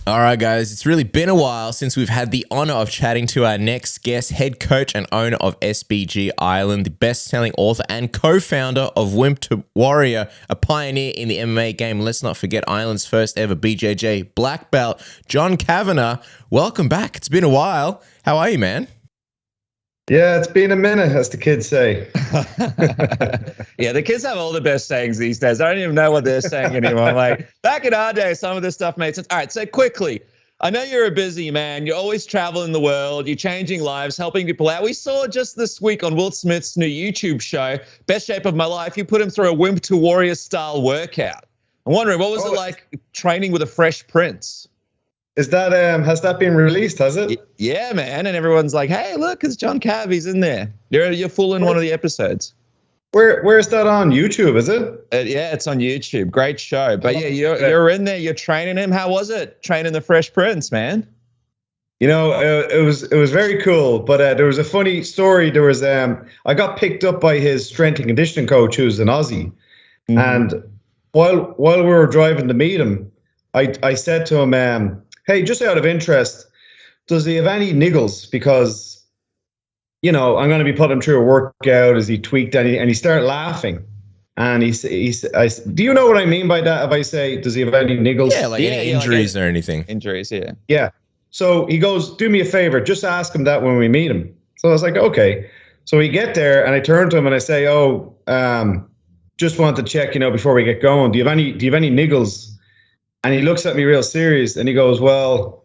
All right, guys, it's really been a while since we've had the honor of chatting to our next guest, head coach and owner of SBG Ireland, the best-selling author and co-founder of Wimp to Warrior, a pioneer in the MMA game. Let's not forget Ireland's first ever BJJ black belt, John Kavanagh. Welcome back. It's been a while. How are you, man? Yeah, it's been a minute, as the kids say. Yeah, the kids have all the best sayings these days. I don't even know what they're saying anymore. Like, back in our day, some of this stuff made sense. All right, so quickly, I know you're a busy man. You're always traveling the world. You're changing lives, helping people out. We saw just this week on Will Smith's new YouTube show, Best Shape of My Life, you put him through a Wimp to Warrior style workout. I'm wondering, what was it like training with a fresh prince? Is that has that been released? Has it? Yeah, man. And everyone's like, "Hey, look, it's John Cav. He's in there. You're full in one of the episodes." Where's that on YouTube? Is it? Yeah, it's on YouTube. Great show. But yeah, you're in there. You're training him. How was it training the Fresh Prince, man? You know, it was very cool. But there was a funny story. There was I got picked up by his strength and conditioning coach, who's an Aussie, and while we were driving to meet him, I said to him, hey, just out of interest, does he have any niggles? Because, you know, I'm going to be putting him through a workout. Is he tweaked any? And he started laughing. And do you know what I mean by that? If I say, does he have any niggles? Yeah, like any injuries or anything. Injuries, yeah. Yeah. So he goes, do me a favor, just ask him that when we meet him. So I was like, okay. So we get there and I turn to him and I say, just want to check, before we get going, do you have any niggles? And he looks at me real serious and he goes, well,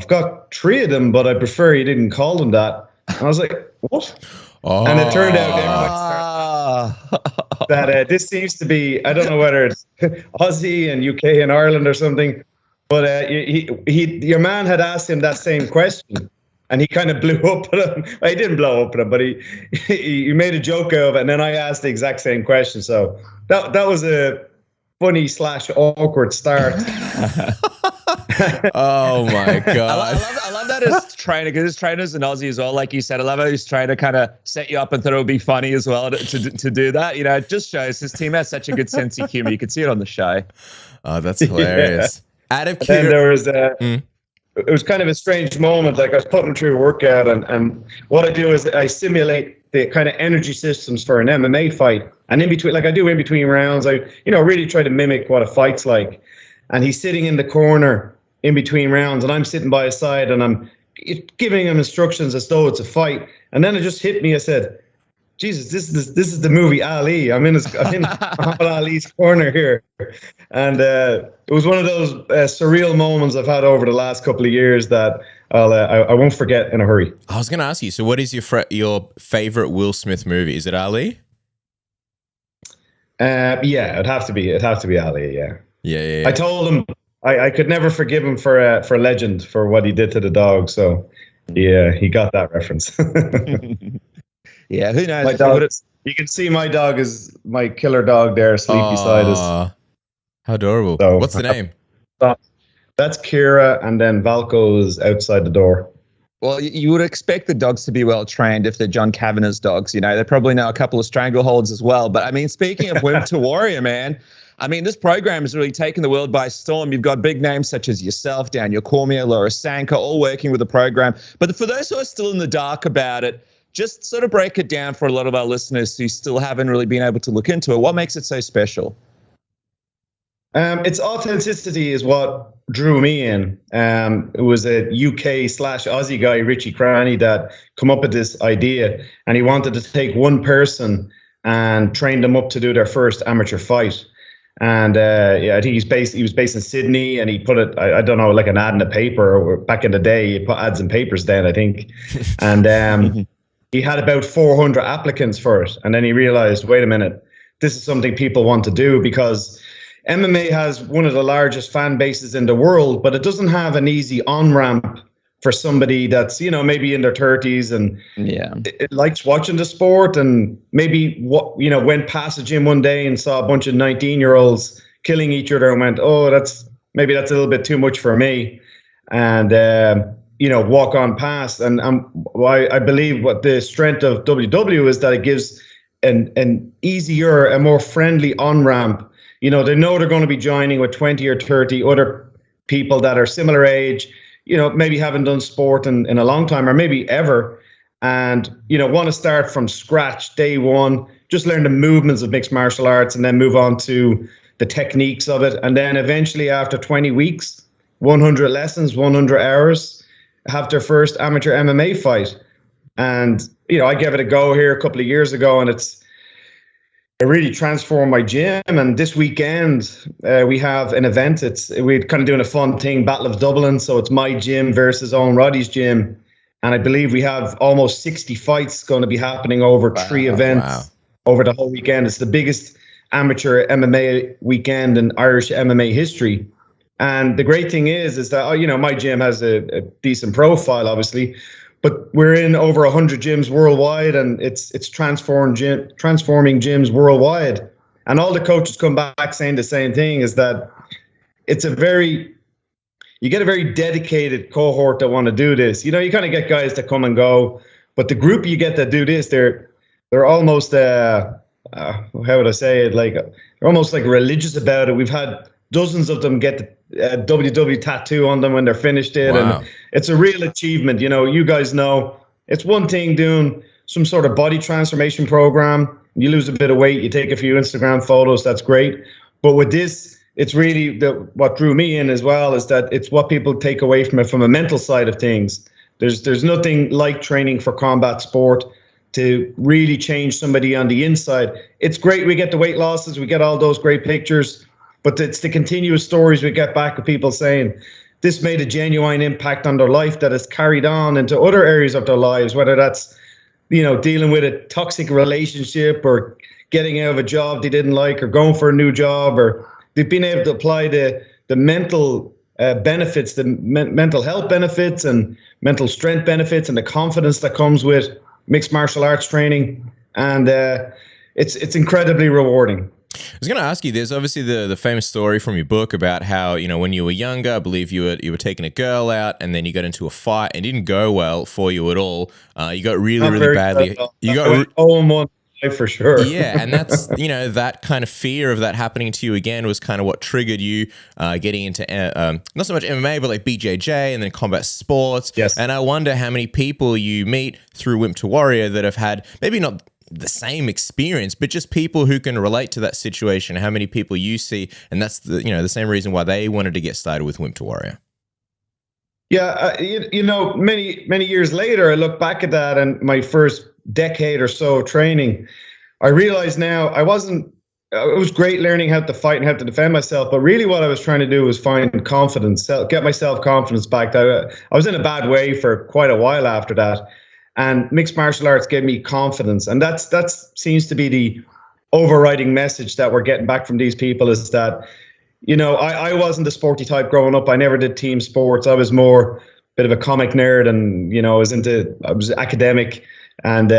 I've got 3 of them, but I prefer you didn't call them that. And I was like, what? Oh. And it turned out that this seems to be, I don't know whether it's Aussie and UK and Ireland or something, but your man had asked him that same question and he kind of blew up at him. Well, he didn't blow up at him, but he made a joke of it. And then I asked the exact same question. So that was a funny / awkward start. Oh my god! I love that his trainer, because his trainer's an Aussie as well. Like you said, I love how his trainer kind of set you up and thought it would be funny as well to do that. It just shows his team has such a good sense of humor. You could see it on the show. Oh, that's hilarious. Yeah. Out of curiosity, there was it was kind of a strange moment. Like I was putting him through a workout, and what I do is I simulate the kind of energy systems for an MMA fight. And in between, like I do in between rounds, I really try to mimic what a fight's like. And he's sitting in the corner in between rounds, and I'm sitting by his side, and I'm giving him instructions as though it's a fight. And then it just hit me. I said, Jesus, this is the movie Ali. I'm in Muhammad Ali's corner here. And it was one of those surreal moments I've had over the last couple of years that I won't forget in a hurry. I was going to ask you, so what is your favorite Will Smith movie? Is it Ali? Yeah, it'd have to be Ali. Yeah. Yeah. I told him I could never forgive him for Legend for what he did to the dog. So yeah, he got that reference. Yeah, who knows? My dog, you can see my dog is my killer dog there asleep beside us. How adorable. So, what's the name? That's Kira, and then Valco's outside the door. Well, you would expect the dogs to be well trained if they're John Kavanagh's dogs. They probably know a couple of strangleholds as well. But I mean, speaking of Wimp to Warrior, man, I mean, this program has really taken the world by storm. You've got big names such as yourself, Daniel Cormier, Laura Sanka, all working with the program. But for those who are still in the dark about it, just sort of break it down for a lot of our listeners who still haven't really been able to look into it. What makes it so special? Its authenticity is what drew me in. It was a UK/Aussie guy, Richie Cranny, that come up with this idea, and he wanted to take one person and train them up to do their first amateur fight. And I think he was based in Sydney, and he put it, I don't know, like an ad in a paper, or back in the day, he put ads in papers then, I think. And he had about 400 applicants for it. And then he realized, wait a minute, this is something people want to do, because MMA has one of the largest fan bases in the world, but it doesn't have an easy on-ramp for somebody that's, maybe in their 30s and it likes watching the sport, and maybe went past the gym one day and saw a bunch of 19-year-olds killing each other and went, oh, that's a little bit too much for me. And walk on past. And I believe what the strength of WW is that it gives an easier, a more friendly on-ramp. They know they're going to be joining with 20 or 30 other people that are similar age, maybe haven't done sport in a long time or maybe ever, and, want to start from scratch day one, just learn the movements of mixed martial arts and then move on to the techniques of it. And then eventually after 20 weeks, 100 lessons, 100 hours, have their first amateur MMA fight. And, I gave it a go here a couple of years ago, and it really transformed my gym. And this weekend, we have an event. We're kind of doing a fun thing, Battle of Dublin. So it's my gym versus Owen Roddy's gym. And I believe we have almost 60 fights going to be happening over 3 events over the whole weekend. It's the biggest amateur MMA weekend in Irish MMA history. And the great thing is that, my gym has a decent profile, obviously, but we're in over 100 gyms worldwide, and it's transforming gyms worldwide. And all the coaches come back saying the same thing, is that you get a very dedicated cohort that want to do this. You kind of get guys that come and go, but the group you get that do this, they're almost, how would I say it? Like, they're almost like religious about it. We've had dozens of them get a WW tattoo on them when they're finished it. Wow. And it's a real achievement. You guys know it's one thing doing some sort of body transformation program. You lose a bit of weight, you take a few Instagram photos, that's great. But with this, it's really what drew me in as well, is that it's what people take away from it from a mental side of things. There's nothing like training for combat sport to really change somebody on the inside. It's great we get the weight losses, we get all those great pictures, but it's the continuous stories we get back of people saying this made a genuine impact on their life that has carried on into other areas of their lives, whether that's, dealing with a toxic relationship or getting out of a job they didn't like or going for a new job, or they've been able to apply the mental benefits, the mental health benefits and mental strength benefits and the confidence that comes with mixed martial arts training. And it's incredibly rewarding. I was going to ask you, there's obviously the famous story from your book about how, when you were younger, I believe you were taking a girl out and then you got into a fight and it didn't go well for you at all. You got really badly. You got 0-1 for sure. Yeah, and that's, that kind of fear of that happening to you again was kind of what triggered you getting into not so much MMA, but like BJJ and then combat sports. Yes. And I wonder how many people you meet through Wimp to Warrior that have had maybe not the same experience, but just people who can relate to that situation. How many people you see, and that's the same reason why they wanted to get started with Wimp to Warrior. Yeah, many years later, I look back at that and my first decade or so of training, I realize now it was great learning how to fight and how to defend myself, but really what I was trying to do was find confidence, get my self-confidence back. I was in a bad way for quite a while after that. And mixed martial arts gave me confidence. And that seems to be the overriding message that we're getting back from these people, is that, I wasn't the sporty type growing up. I never did team sports. I was more a bit of a comic nerd, and, I was academic. And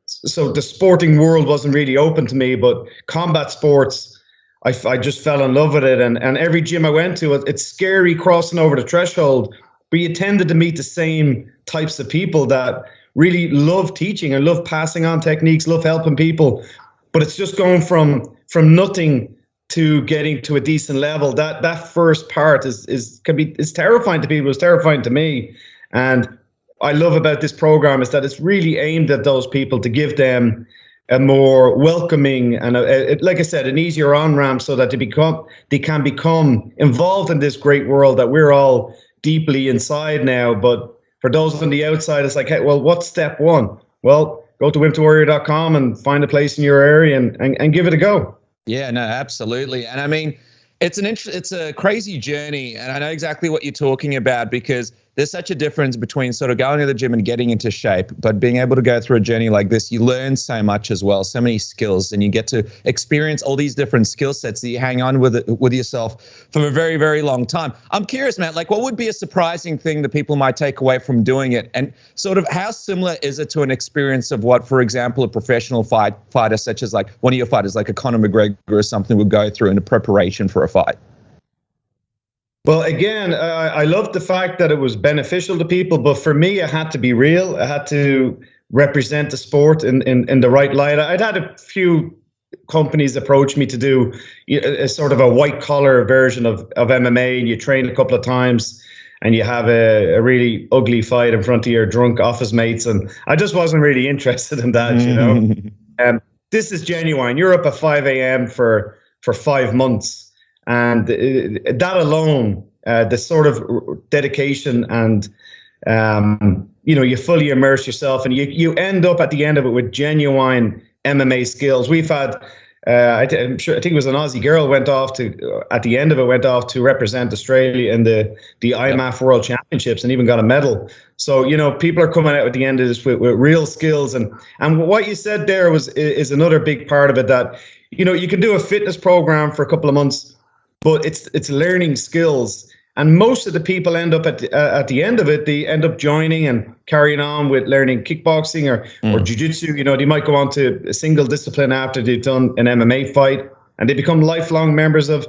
so the sporting world wasn't really open to me, but combat sports, I just fell in love with it. And every gym I went to, it's scary crossing over the threshold, but you tended to meet the same types of people that really love teaching and love passing on techniques, love helping people. But it's just going from nothing to getting to a decent level. That first part is terrifying to people. It's terrifying to me. And I love about this program is that it's really aimed at those people to give them a more welcoming and like I said, an easier on-ramp so that they can become involved in this great world that we're all deeply inside now. But for those on the outside, it's like, hey, well, what's step one? Well, go to wimptowarrior.com and find a place in your area and give it a go. Yeah, no, absolutely. And I mean, it's a crazy journey, and I know exactly what you're talking about, because there's such a difference between sort of going to the gym and getting into shape, but being able to go through a journey like this, you learn so much as well, so many skills, and you get to experience all these different skill sets that you hang on with yourself for a very, very long time. I'm curious, Matt, like what would be a surprising thing that people might take away from doing it, and sort of how similar is it to an experience of what, for example, a professional fighter such as like one of your fighters, like a Conor McGregor or something, would go through in a preparation for a fight? Well, again, I love the fact that it was beneficial to people, but for me, it had to be real. I had to represent the sport in the right light. I'd had a few, companies approach me to do a sort of a white collar version of MMA, and you train a couple of times and you have a really ugly fight in front of your drunk office mates. And I just wasn't really interested in that, you know. This is genuine. You're up at 5 a.m. for 5 months. And that alone, the sort of dedication and, you know, you fully immerse yourself, and you end up at the end of it with genuine MMA skills. We've had, I think it was an Aussie girl at the end of it, went off to represent Australia in the IMAF World Championships and even got a medal. So, you know, people are coming out at the end of this with real skills. And what you said there is another big part of it, that, you know, you can do a fitness program for a couple of months, but it's learning skills. And most of the people end up at the end of it, they end up joining and carrying on with learning kickboxing or jiu-jitsu. You know, they might go on to a single discipline after they've done an MMA fight, and they become lifelong members of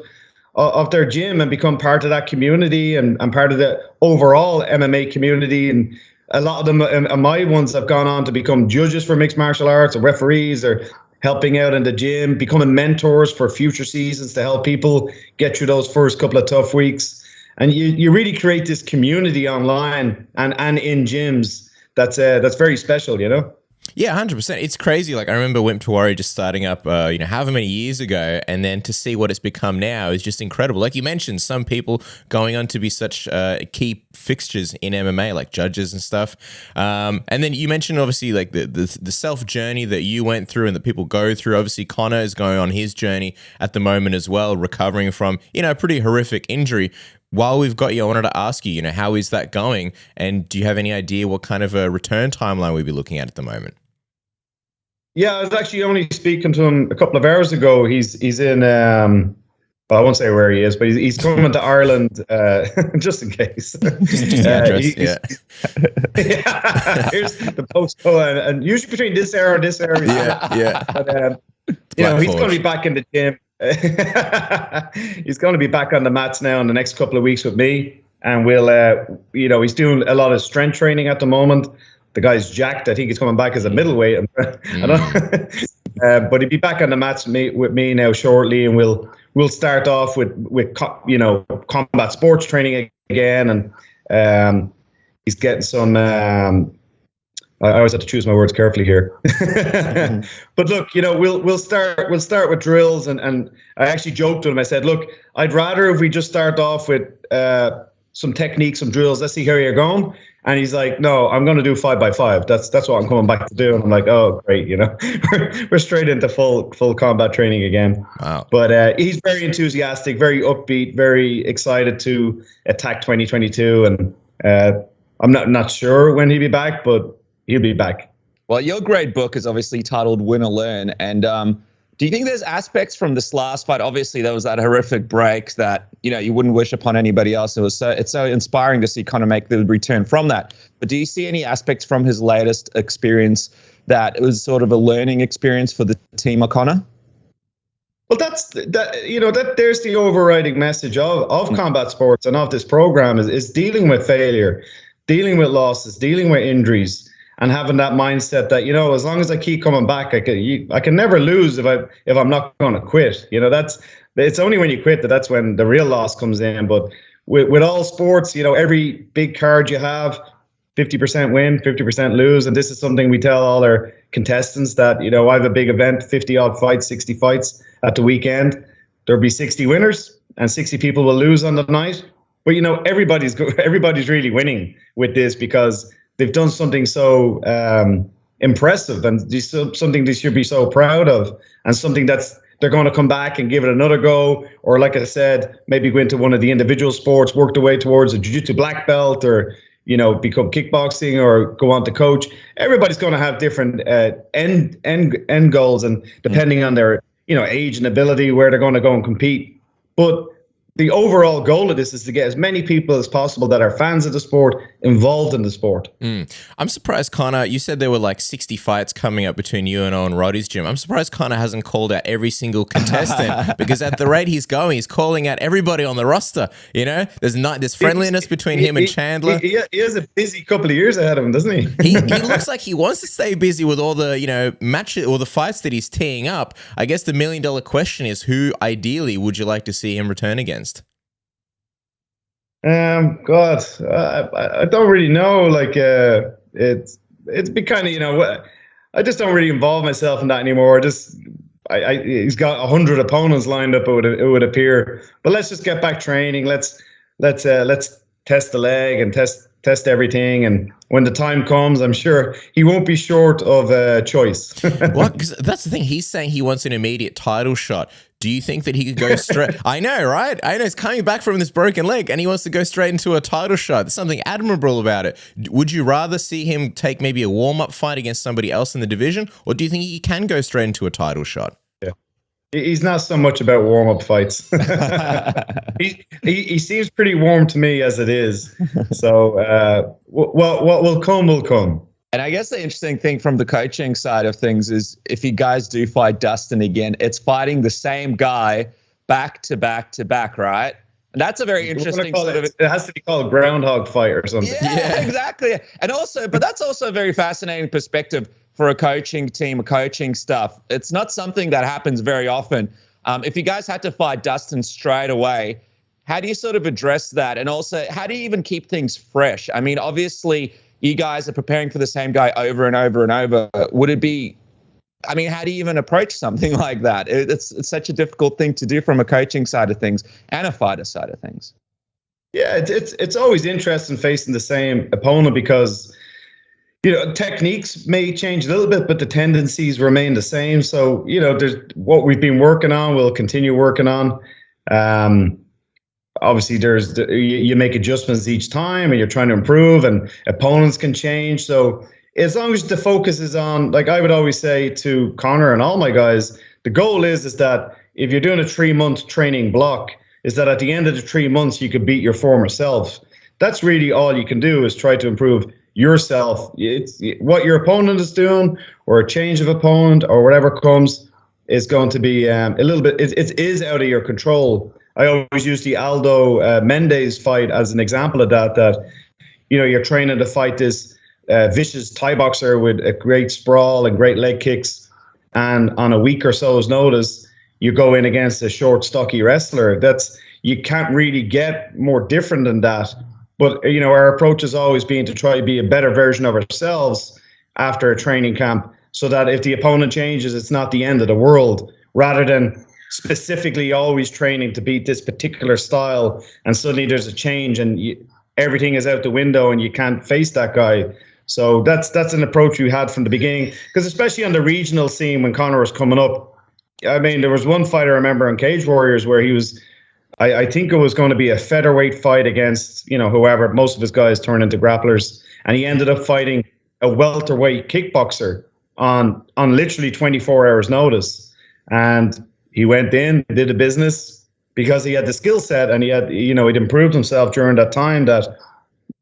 their gym and become part of that community and part of the overall MMA community. And a lot of them, my ones, have gone on to become judges for mixed martial arts or referees or helping out in the gym, becoming mentors for future seasons to help people get through those first couple of tough weeks. And you really create this community online and in gyms that's very special, you know? Yeah, 100%. It's crazy. Like, I remember Wimp to Warrior just starting up, you know, however many years ago, and then to see what it's become now is just incredible. Like you mentioned, some people going on to be such key fixtures in MMA, like judges and stuff. And then you mentioned, obviously, like the self journey that you went through and that people go through. Obviously, Conor is going on his journey at the moment as well, recovering from, you know, a pretty horrific injury. While we've got you, I wanted to ask you, you know, how is that going? And do you have any idea what kind of a return timeline we'd be looking at the moment? Yeah, I was actually only speaking to him a couple of hours ago. He's in, well, I won't say where he is, but he's coming to Ireland, just in case. Just the address, yeah. Here's the postcode, and usually between this hour and this hour. Yeah. But, you know, he's going to be back in the gym. He's going to be back on the mats now in the next couple of weeks with me, and we'll, you know, he's doing a lot of strength training at the moment. The guy's jacked. I think he's coming back as a middleweight. I don't, but he'll be back on the mats with me now shortly, and we'll start off with you know, combat sports training again, and he's getting some. I always have to choose my words carefully here. But look, you know, we'll start with drills, and I actually joked to him. I said, look, I'd rather if we just start off with some techniques, some drills. Let's see how you're going. And he's like, no, I'm going to do 5x5. That's what I'm coming back to do. And I'm like, oh, great. You know, we're straight into full combat training again. Wow. But he's very enthusiastic, very upbeat, very excited to attack 2022. And I'm not sure when he'll be back, but he'll be back. Well, your great book is obviously titled Win or Learn. And do you think there's aspects from this last fight? Obviously, there was that horrific break that, you know, you wouldn't wish upon anybody else. It's so inspiring to see Conor make the return from that. But do you see any aspects from his latest experience that it was sort of a learning experience for the team O'Connor? Well, there's the overriding message of combat sports and of this program is dealing with failure, dealing with losses, dealing with injuries, and having that mindset that, you know, as long as I keep coming back, I can never lose if I'm not going to quit. You know, it's only when you quit that's when the real loss comes in. But with all sports, you know, every big card you have, 50% win, 50% lose. And this is something we tell all our contestants that, you know, I have a big event, 50 odd fights, 60 fights at the weekend. There'll be 60 winners and 60 people will lose on the night. But, you know, everybody's really winning with this because they've done something so impressive and something they should be so proud of, and something that's they're going to come back and give it another go, or like I said, maybe go into one of the individual sports, work their way towards a jiu-jitsu black belt, or, you know, become kickboxing or go on to coach. Everybody's going to have different end goals, and depending on their, you know, age and ability, where they're going to go and compete. But the overall goal of this is to get as many people as possible that are fans of the sport involved in the sport. I'm surprised, Conor, you said there were like 60 fights coming up between you and Owen Roddy's gym. I'm surprised Conor hasn't called out every single contestant because at the rate he's going, he's calling out everybody on the roster. You know, there's friendliness between him and Chandler. He has a busy couple of years ahead of him, doesn't he? He looks like he wants to stay busy with all the, matches or the fights that he's teeing up. I guess the $1 million question is, who ideally would you like to see him return against? God, I don't really know. Like, it's been kind of, I just don't really involve myself in that anymore. He's got 100 opponents lined up. It would appear, but let's just get back training. Let's test the leg and test everything. And when the time comes, I'm sure he won't be short of a choice. Well, because that's the thing. He's saying he wants an immediate title shot. Do you think that he could go straight? I know, right? I know he's coming back from this broken leg and he wants to go straight into a title shot. There's something admirable about it. Would you rather see him take maybe a warm-up fight against somebody else in the division, or do you think he can go straight into a title shot? Yeah, he's not so much about warm-up fights. he seems pretty warm to me as it is. So what will come will come. And I guess the interesting thing from the coaching side of things is if you guys do fight Dustin again, it's fighting the same guy back to back to back, right? And that's a very interesting sort of... It has to be called groundhog fight or something. Yeah, exactly. And also, but that's also a very fascinating perspective for a coaching team, coaching stuff. It's not something that happens very often. If you guys had to fight Dustin straight away, how do you sort of address that? And also, how do you even keep things fresh? I mean, obviously, you guys are preparing for the same guy over and over and over. Would it be, I mean, how do you even approach something like that? It's such a difficult thing to do from a coaching side of things and a fighter side of things. Yeah, it's always interesting facing the same opponent because, techniques may change a little bit, but the tendencies remain the same. So, there's what we've been working on, we'll continue working on. Obviously, you make adjustments each time and you're trying to improve, and opponents can change. So as long as the focus is on, like I would always say to Conor and all my guys, the goal is that if you're doing a 3-month training block, is that at the end of the 3 months, you could beat your former self. That's really all you can do, is try to improve yourself. It's what your opponent is doing, or a change of opponent, or whatever comes, is going to be a little bit, it is out of your control. I always use the Aldo Mendes fight as an example of that you're training to fight this vicious Thai boxer with a great sprawl and great leg kicks, and on a week or so's notice, you go in against a short, stocky wrestler. You can't really get more different than that. But, our approach has always been to try to be a better version of ourselves after a training camp, so that if the opponent changes, it's not the end of the world, rather than specifically always training to beat this particular style, and suddenly there's a change and everything is out the window and you can't face that guy. So that's an approach we had from the beginning, because especially on the regional scene when Conor was coming up, I mean, there was one fight I remember on Cage Warriors where he was, I think it was going to be a featherweight fight against, whoever. Most of his guys turned into grapplers, and he ended up fighting a welterweight kickboxer on literally 24 hours notice. And he went in, did the business, because he had the skill set, and he had, he'd improved himself during that time. That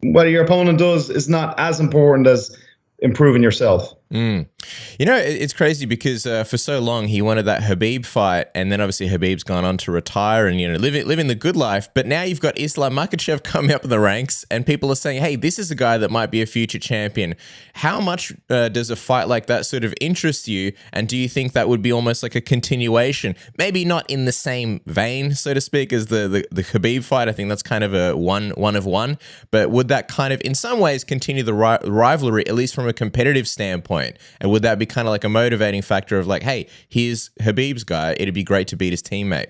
what your opponent does is not as important as improving yourself. It's crazy because for so long he wanted that Khabib fight, and then obviously Khabib's gone on to retire and living the good life. But now you've got Islam Makhachev coming up in the ranks, and people are saying, "Hey, this is a guy that might be a future champion." How much does a fight like that sort of interest you? And do you think that would be almost like a continuation, maybe not in the same vein, so to speak, as the Khabib fight? I think that's kind of a one of one. But would that kind of, in some ways, continue the rivalry, at least from a competitive standpoint? And would that be kind of like a motivating factor of like, hey, here's Khabib's guy, it'd be great to beat his teammate?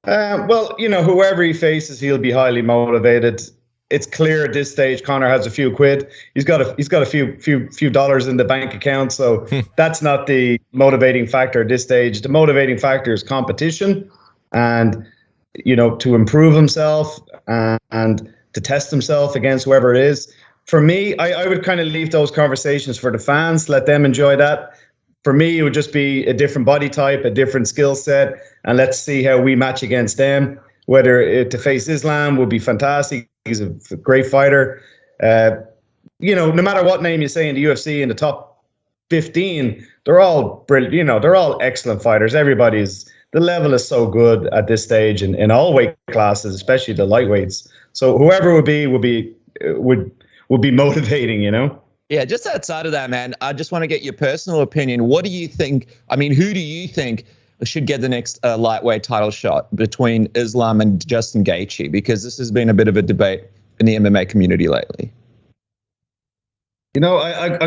Well, whoever he faces, he'll be highly motivated. It's clear at this stage Conor has a few quid. He's got a few dollars in the bank account, so that's not the motivating factor at this stage. The motivating factor is competition, and to improve himself and to test himself against whoever it is. For me, I would kind of leave those conversations for the fans, let them enjoy that. for me, it would just be a different body type, a different skill set, and let's see how we match against them. Whether to face Islam would be fantastic. He's a great fighter. No matter what name you say in the UFC in the top 15, they're all brilliant. They're all excellent fighters. The level is so good at this stage in all weight classes, especially the lightweights. So whoever would be motivating. Yeah, just outside of that, man, I just want to get your personal opinion. What do you think? I mean, who do you think should get the next lightweight title shot between Islam and Justin Gaethje? Because this has been a bit of a debate in the MMA community lately. I'm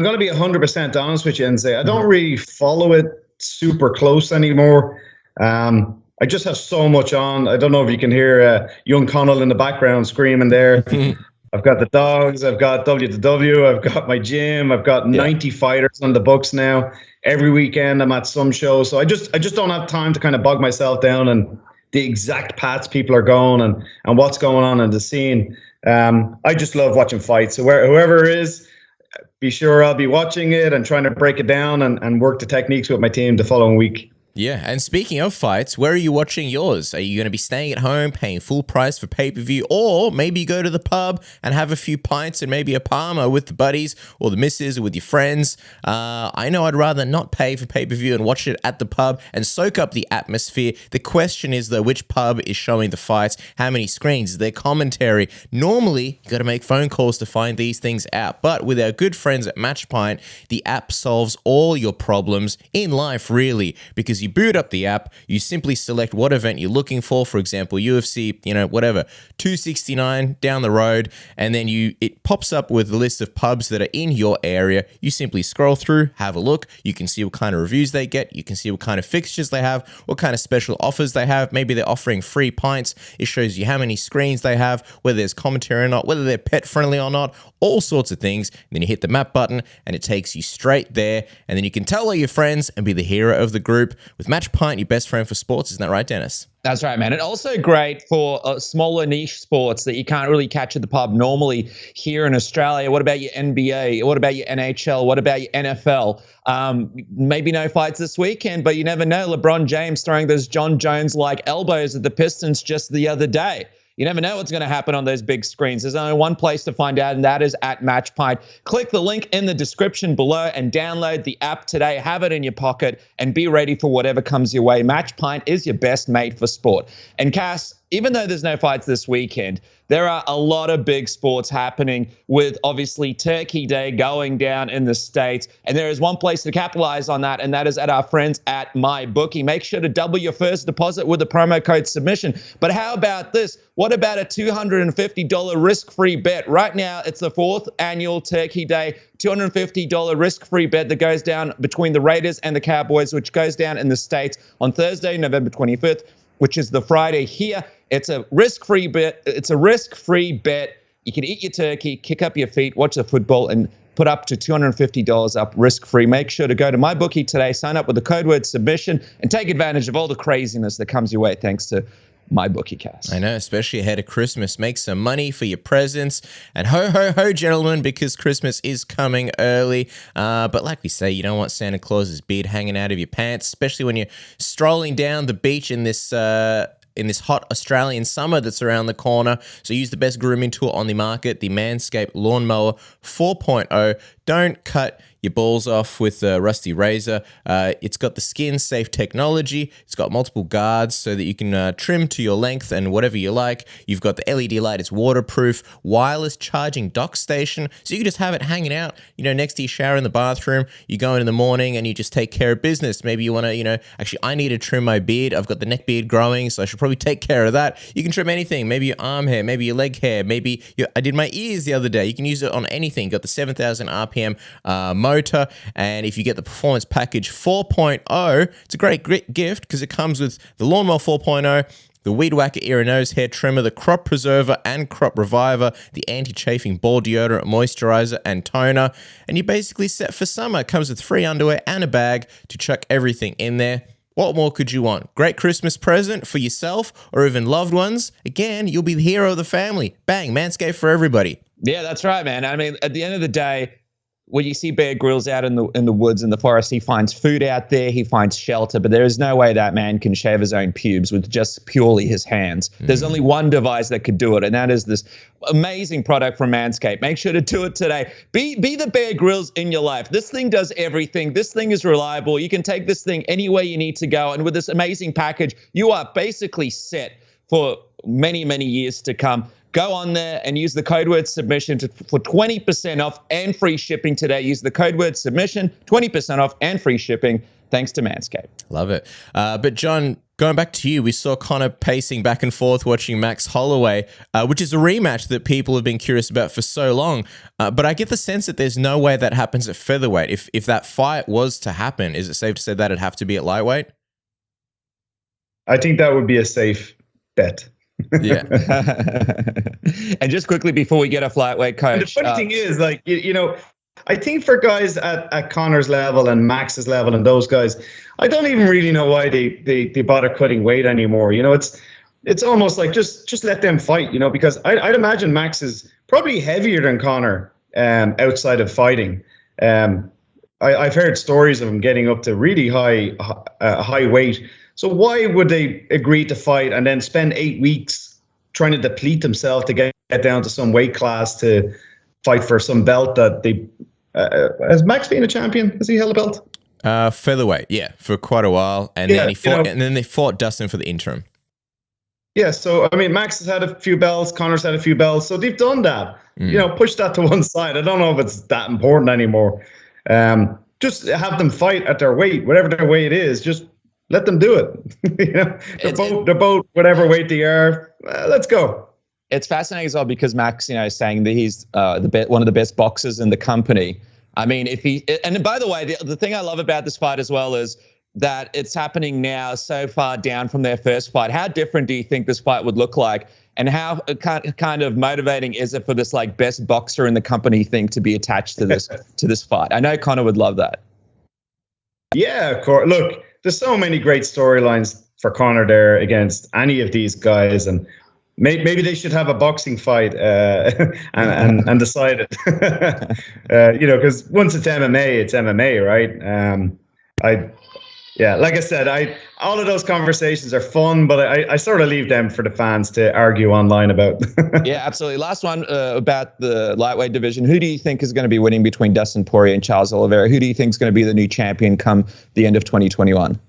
going to be 100% honest with you and say I don't really follow it super close anymore. I just have so much on. I don't know if you can hear young Connell in the background screaming there. I've got the dogs, I've got WW, I've got my gym, I've got 90 fighters on the books now. Every weekend I'm at some show. So I just don't have time to kind of bog myself down and the exact paths people are going and what's going on in the scene. I just love watching fights. So whoever it is, be sure I'll be watching it and trying to break it down and work the techniques with my team the following week. Yeah, and speaking of fights, where are you watching yours? Are you going to be staying at home, paying full price for pay-per-view, or maybe you go to the pub and have a few pints and maybe a Palmer with the buddies or the missus or with your friends? I know I'd rather not pay for pay-per-view and watch it at the pub and soak up the atmosphere. The question is, though, which pub is showing the fights? How many screens? Is there commentary? Normally, you got to make phone calls to find these things out, but with our good friends at Matchpint, the app solves all your problems in life, really, because you boot up the app, you simply select what event you're looking for example, UFC, 269 down the road, and then it pops up with a list of pubs that are in your area. You simply scroll through, have a look, you can see what kind of reviews they get, you can see what kind of fixtures they have, what kind of special offers they have, maybe they're offering free pints, it shows you how many screens they have, whether there's commentary or not, whether they're pet friendly or not, all sorts of things. And then you hit the map button and it takes you straight there, and then you can tell all your friends and be the hero of the group. With Matchpint, your best friend for sports. Isn't that right, Dennis? That's right, man. And also great for smaller niche sports that you can't really catch at the pub normally here in Australia. What about your NBA? What about your NHL? What about your NFL? Maybe no fights this weekend, but you never know. LeBron James throwing those John Jones-like elbows at the Pistons just the other day. You never know what's going to happen on those big screens. There's only one place to find out, and that is at Matchpint. Click the link in the description below and download the app today. Have it in your pocket and be ready for whatever comes your way. Matchpint is your best mate for sport. And Cass, even though there's no fights this weekend, there are a lot of big sports happening with obviously Turkey Day going down in the States. And there is one place to capitalize on that, and that is at our friends at MyBookie. Make sure to double your first deposit with the promo code submission. But how about this? What about a $250 risk-free bet? Right now, it's the 4th annual Turkey Day $250 risk-free bet that goes down between the Raiders and the Cowboys, which goes down in the States on Thursday, November 25th, which is the Friday here. It's a risk-free bet. You can eat your turkey, kick up your feet, watch the football, and put up to $250 up risk-free. Make sure to go to MyBookie today, sign up with the code word submission, and take advantage of all the craziness that comes your way thanks to MyBookie, Cass. I know, especially ahead of Christmas. Make some money for your presents. And ho, ho, ho, gentlemen, because Christmas is coming early. But like we say, you don't want Santa Claus's beard hanging out of your pants, especially when you're strolling down the beach in this hot Australian summer that's around the corner. So use the best grooming tool on the market, the Manscaped Lawnmower 4.0. Don't cut your balls off with a rusty razor. It's got the skin-safe technology. It's got multiple guards so that you can trim to your length and whatever you like. You've got the LED light. It's waterproof. Wireless charging dock station. So you can just have it hanging out, next to your shower in the bathroom. You go in the morning and you just take care of business. Maybe you want to, actually, I need to trim my beard. I've got the neck beard growing, so I should probably take care of that. You can trim anything. Maybe your arm hair, maybe your leg hair, maybe I did my ears the other day. You can use it on anything. You've got the 7,000 RPM motor, and if you get the Performance Package 4.0, it's a great gift because it comes with the Lawnmower 4.0, the Weed Whacker Ear and Nose Hair Trimmer, the Crop Preserver and Crop Reviver, the Anti-Chafing Ball Deodorant, Moisturizer, and Toner, and you're basically set for summer. It comes with free underwear and a bag to chuck everything in there. What more could you want? Great Christmas present for yourself or even loved ones. Again, you'll be the hero of the family. Bang, Manscaped for everybody. Yeah, that's right, man. I mean, at the end of the day, when you see Bear Grylls out in the woods, in the forest, he finds food out there, he finds shelter, but there is no way that man can shave his own pubes with just purely his hands. There's only one device that could do it, and that is this amazing product from Manscaped. Make sure to do it today. Be the Bear Grylls in your life. This thing does everything. This thing is reliable. You can take this thing anywhere you need to go, and with this amazing package, you are basically set for many, many years to come. Go on there and use the code word submission for 20% off and free shipping today. Use the code word submission, 20% off and free shipping, thanks to Manscaped. Love it. But John, going back to you, we saw Conor pacing back and forth watching Max Holloway, which is a rematch that people have been curious about for so long. But I get the sense that there's no way that happens at featherweight. If that fight was to happen, is it safe to say that it'd have to be at lightweight? I think that would be a safe bet. Yeah. And just quickly before we get off lightweight, coach. And the funny thing is, like, you know, I think for guys at Conor's level and Max's level and those guys, I don't even really know why they bother cutting weight anymore. You know, it's almost like just let them fight, you know, because I'd imagine Max is probably heavier than Conor outside of fighting. I've heard stories of him getting up to really high weight. So why would they agree to fight and then spend 8 weeks trying to deplete themselves to get down to some weight class to fight for some belt that they... has Max been a champion? Has he held a belt? Featherweight, yeah, for quite a while. And then he fought, and then they fought Dustin for the interim. Yeah, so, I mean, Max has had a few belts, Conor's had a few belts, so they've done that. You know, push that to one side. I don't know if it's that important anymore. Just have them fight at their weight, whatever their weight is, just... let them do it. You know, they're both whatever weight they are. Let's go. It's fascinating as well because Max, you know, is saying that he's one of the best boxers in the company. I mean, and by the way, the thing I love about this fight as well is that it's happening now so far down from their first fight. How different do you think this fight would look like? And how kind of motivating is it for this like best boxer in the company thing to be attached to this fight? I know Conor would love that. Yeah, of course. Look, there's so many great storylines for Conor there against any of these guys, and maybe they should have a boxing fight and decide it. You know, because once it's MMA, right? Like I said, all of those conversations are fun, but I sort of leave them for the fans to argue online about. Yeah, absolutely. Last one about the lightweight division. Who do you think is going to be winning between Dustin Poirier and Charles Oliveira? Who do you think is going to be the new champion come the end of 2021?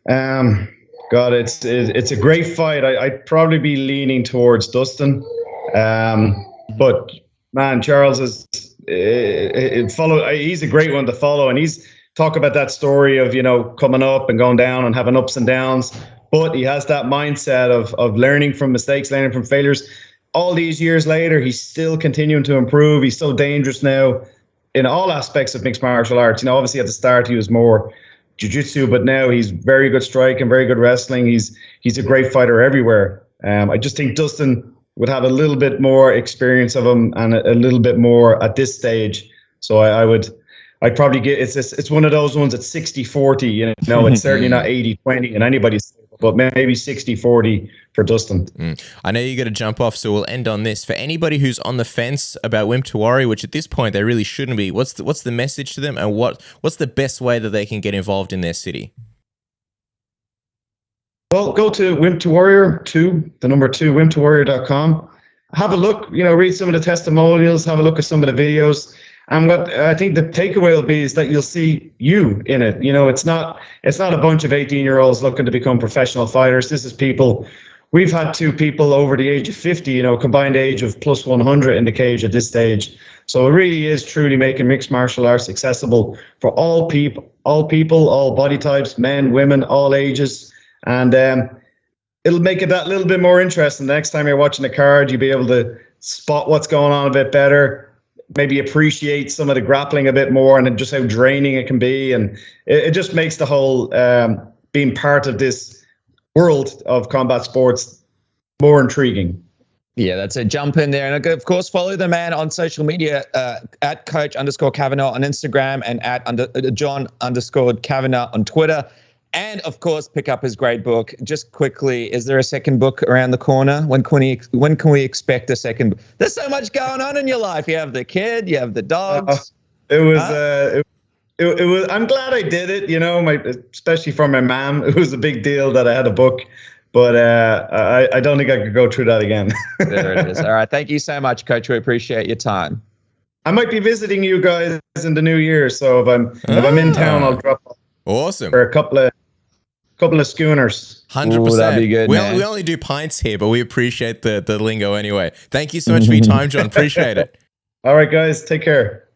God, it's a great fight. I'd probably be leaning towards Dustin, but man, Charles is he's a great one to follow, and he's talk about that story of, you know, coming up and going down and having ups and downs, but he has that mindset of learning from mistakes, learning from failures. All these years later, he's still continuing to improve. He's so dangerous now in all aspects of mixed martial arts. You know, obviously at the start he was more jiu-jitsu, but now he's very good striking, very good wrestling. He's a great fighter everywhere. I just think Dustin would have a little bit more experience of him and a little bit more at this stage. So I'd probably get it's one of those ones at 60-40, you know, it's certainly not 80-20 in anybody's, but maybe 60-40 for Dustin. I know you got to jump off, so we'll end on this. For anybody who's on the fence about Wimp Poirier, which at this point they really shouldn't be, what's the message to them, and what's the best way that they can get involved in their city? Well, go to Wimp Poirier 2, the number 2, wimptowarrior.com. Have a look, you know, read some of the testimonials, have a look at some of the videos. And what I think the takeaway will be is that you'll see you in it. You know, it's not a bunch of 18-year-olds looking to become professional fighters. This is people. We've had 2 people over the age of 50, you know, combined age of plus 100 in the cage at this stage. So it really is truly making mixed martial arts accessible for all people, all body types, men, women, all ages. And it'll make it that little bit more interesting. The next time you're watching a card, you'll be able to spot what's going on a bit better, maybe appreciate some of the grappling a bit more and just how draining it can be. And it just makes the whole being part of this world of combat sports more intriguing. Yeah, that's a jump in there. And of course, follow the man on social media at Coach_Kavanagh on Instagram and at John_Kavanagh on Twitter. And of course, pick up his great book. Just quickly, is there a second book around the corner? When can we expect a second? There's so much going on in your life. You have the kid, you have the dogs. It was. I'm glad I did it. You know, especially for my mom, it was a big deal that I had a book. But I don't think I could go through that again. There it is. All right. Thank you so much, Coach. We appreciate your time. I might be visiting you guys in the new year, so if I'm in town, I'll drop off. Awesome. For a couple of schooners. 100%. That'd be good, we only do pints here, but we appreciate the lingo anyway. Thank you so much for your time, John. Appreciate it. All right, guys. Take care.